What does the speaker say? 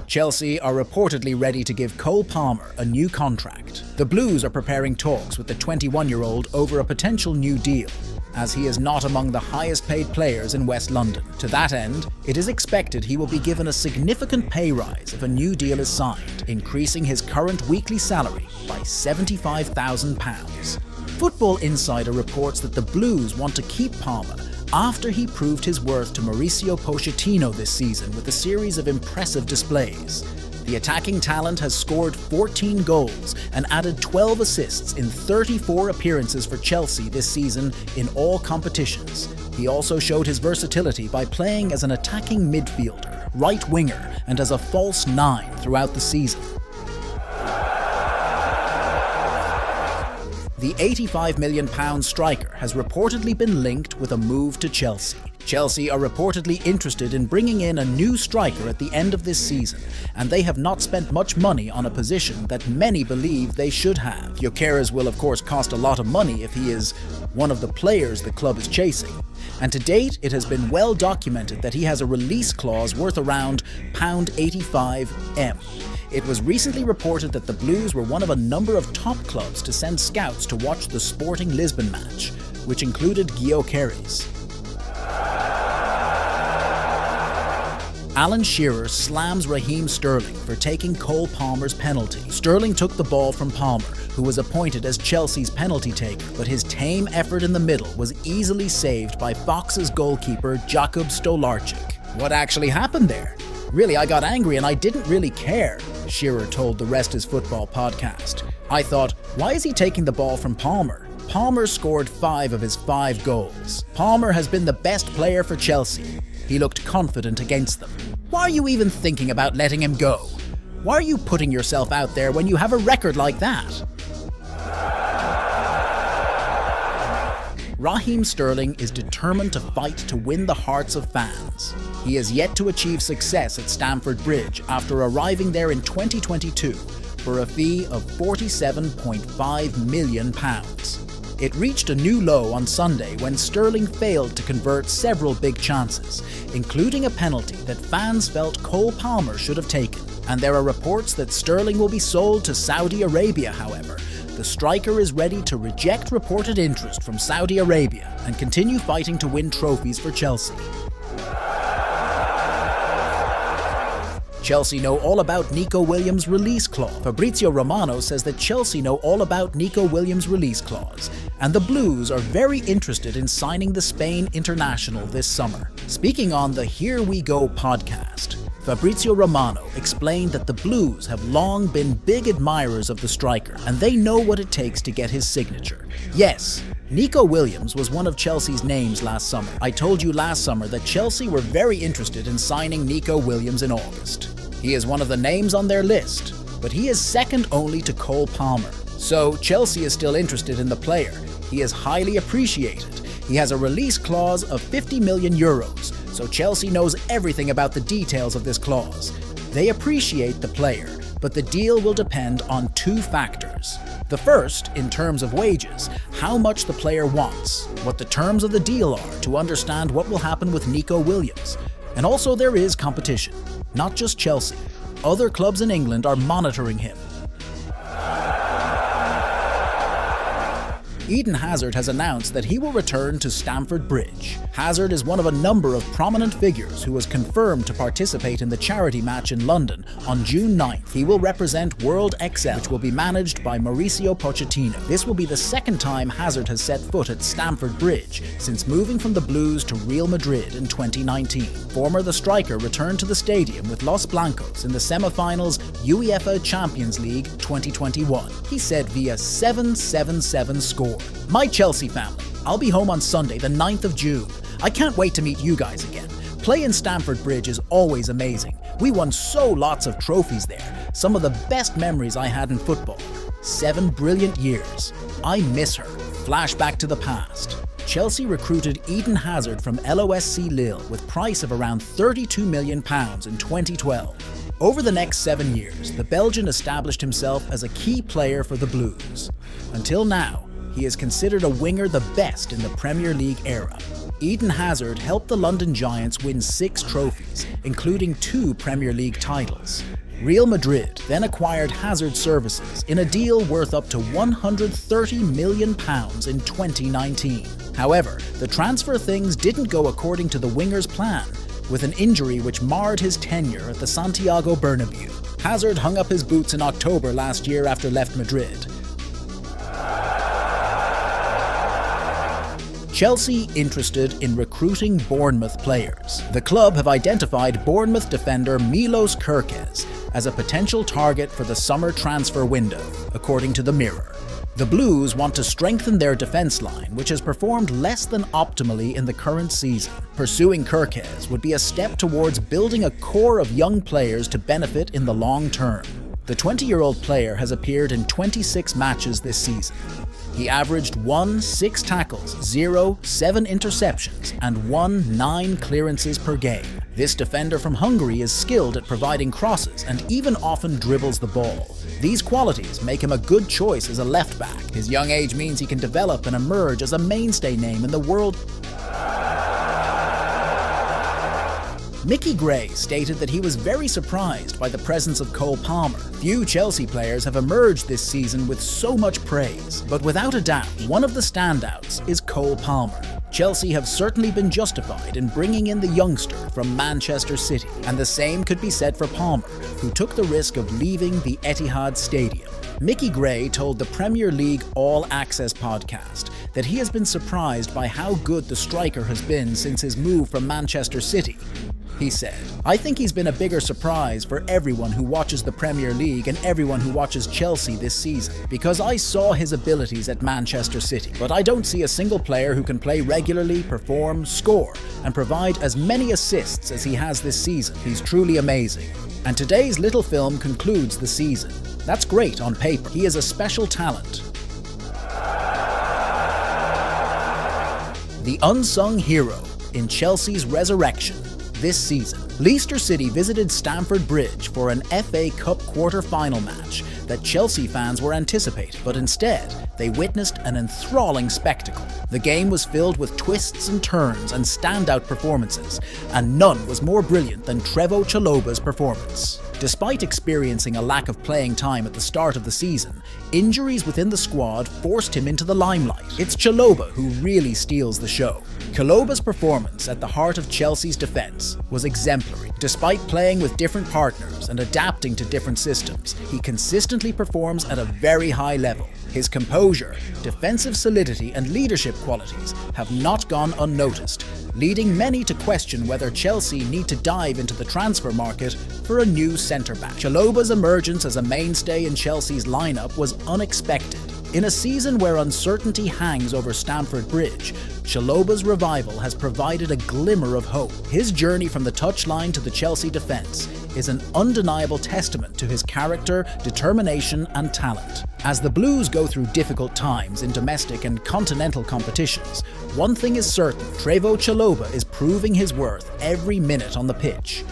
Chelsea are reportedly ready to give Cole Palmer a new contract. The Blues are preparing talks with the 21-year-old over a potential new deal, as he is not among the highest paid players in West London. To that end, it is expected he will be given a significant pay rise if a new deal is signed, increasing his current weekly salary by £75,000. Football Insider reports that the Blues want to keep Palmer after he proved his worth to Mauricio Pochettino this season with a series of impressive displays. The attacking talent has scored 14 goals and added 12 assists in 34 appearances for Chelsea this season in all competitions. He also showed his versatility by playing as an attacking midfielder, right winger, and as a false nine throughout the season. The £85 million striker has reportedly been linked with a move to Chelsea. Chelsea are reportedly interested in bringing in a new striker at the end of this season, and they have not spent much money on a position that many believe they should have. Gyokeres will of course cost a lot of money if he is one of the players the club is chasing, and to date it has been well documented that he has a release clause worth around £85M. It was recently reported that the Blues were one of a number of top clubs to send scouts to watch the Sporting Lisbon match, which included Gyokeres. Alan Shearer slams Raheem Sterling for taking Cole Palmer's penalty. Sterling took the ball from Palmer, who was appointed as Chelsea's penalty taker, but his tame effort in the middle was easily saved by Fox's goalkeeper Jakub Stolarczyk. What actually happened there? Really, I got angry and I didn't really care, Shearer told the Rest is Football podcast. I thought, why is he taking the ball from Palmer? Palmer scored 5 of his 5 goals. Palmer has been the best player for Chelsea. He looked confident against them. Why are you even thinking about letting him go? Why are you putting yourself out there when you have a record like that? Raheem Sterling is determined to fight to win the hearts of fans. He has yet to achieve success at Stamford Bridge after arriving there in 2022 for a fee of £47.5 million. It reached a new low on Sunday when Sterling failed to convert several big chances, including a penalty that fans felt Cole Palmer should have taken. And there are reports that Sterling will be sold to Saudi Arabia, however. The striker is ready to reject reported interest from Saudi Arabia and continue fighting to win trophies for Chelsea. Chelsea know all about Nico Williams' release clause. Fabrizio Romano says that Chelsea know all about Nico Williams' release clause, and the Blues are very interested in signing the Spain international this summer. Speaking on the Here We Go podcast, Fabrizio Romano explained that the Blues have long been big admirers of the striker, and they know what it takes to get his signature. Yes, Nico Williams was one of Chelsea's names last summer. I told you last summer that Chelsea were very interested in signing Nico Williams in August. He is one of the names on their list, but he is second only to Cole Palmer. So Chelsea is still interested in the player. He is highly appreciated. He has a release clause of €50 million, so Chelsea knows everything about the details of this clause. They appreciate the player, but the deal will depend on 2 factors. The first, in terms of wages, how much the player wants, what the terms of the deal are to understand what will happen with Nico Williams. And also there is competition, not just Chelsea. Other clubs in England are monitoring him. Eden Hazard has announced that he will return to Stamford Bridge. Hazard is one of a number of prominent figures who was confirmed to participate in the charity match in London on June 9th. He will represent World XL, which will be managed by Mauricio Pochettino. This will be the second time Hazard has set foot at Stamford Bridge since moving from the Blues to Real Madrid in 2019. The striker returned to the stadium with Los Blancos in the semi-finals UEFA Champions League 2021. He said via 777 score, "My Chelsea family, I'll be home on Sunday the 9th of June. I can't wait to meet you guys again. Play in Stamford Bridge is always amazing. We won so lots of trophies there. Some of the best memories I had in football. 7 brilliant years. I miss her." Flashback to the past. Chelsea recruited Eden Hazard from LOSC Lille with price of around £32 million in 2012. Over the next 7 years, the Belgian established himself as a key player for the Blues. Until now, he he is considered a winger the best in the Premier League era. Eden Hazard helped the London Giants win 6 trophies, including 2 Premier League titles. Real Madrid then acquired Hazard's services in a deal worth up to £130 million in 2019. However, the transfer things didn't go according to the winger's plan, with an injury which marred his tenure at the Santiago Bernabeu. Hazard hung up his boots in October last year after left Madrid. Chelsea interested in recruiting Bournemouth players. The club have identified Bournemouth defender Milos Gyokeres as a potential target for the summer transfer window, according to the Mirror. The Blues want to strengthen their defence line, which has performed less than optimally in the current season. Pursuing Gyokeres would be a step towards building a core of young players to benefit in the long term. The 20-year-old player has appeared in 26 matches this season. He averaged 6 tackles, 7 interceptions, and 9 clearances per game. This defender from Hungary is skilled at providing crosses and even often dribbles the ball. These qualities make him a good choice as a left-back. His young age means he can develop and emerge as a mainstay name in the world. Mickey Gray stated that he was very surprised by the presence of Cole Palmer. Few Chelsea players have emerged this season with so much praise, but without a doubt, one of the standouts is Cole Palmer. Chelsea have certainly been justified in bringing in the youngster from Manchester City, and the same could be said for Palmer, who took the risk of leaving the Etihad Stadium. Mickey Gray told the Premier League All Access podcast that he has been surprised by how good the striker has been since his move from Manchester City. He said, "I think he's been a bigger surprise for everyone who watches the Premier League and everyone who watches Chelsea this season, because I saw his abilities at Manchester City, but I don't see a single player who can play regularly, perform, score, and provide as many assists as he has this season. He's truly amazing." And today's little film concludes the season. That's great on paper. He is a special talent. The unsung hero in Chelsea's resurrection this season. Leicester City visited Stamford Bridge for an FA Cup quarter-final match that Chelsea fans were anticipating, but instead they witnessed an enthralling spectacle. The game was filled with twists and turns and standout performances, and none was more brilliant than Trevoh Chalobah's performance. Despite experiencing a lack of playing time at the start of the season, injuries within the squad forced him into the limelight. It's Chalobah who really steals the show. Chalobah's performance at the heart of Chelsea's defence was exemplary. Despite playing with different partners and adapting to different systems, he consistently performs at a very high level. His composure, defensive solidity and leadership qualities have not gone unnoticed, leading many to question whether Chelsea need to dive into the transfer market for a new centre-back. Chalobah's emergence as a mainstay in Chelsea's lineup was unexpected. In a season where uncertainty hangs over Stamford Bridge, Chalobah's revival has provided a glimmer of hope. His journey from the touchline to the Chelsea defence is an undeniable testament to his character, determination and talent. As the Blues go through difficult times in domestic and continental competitions, one thing is certain: Trevoh Chalobah is proving his worth every minute on the pitch.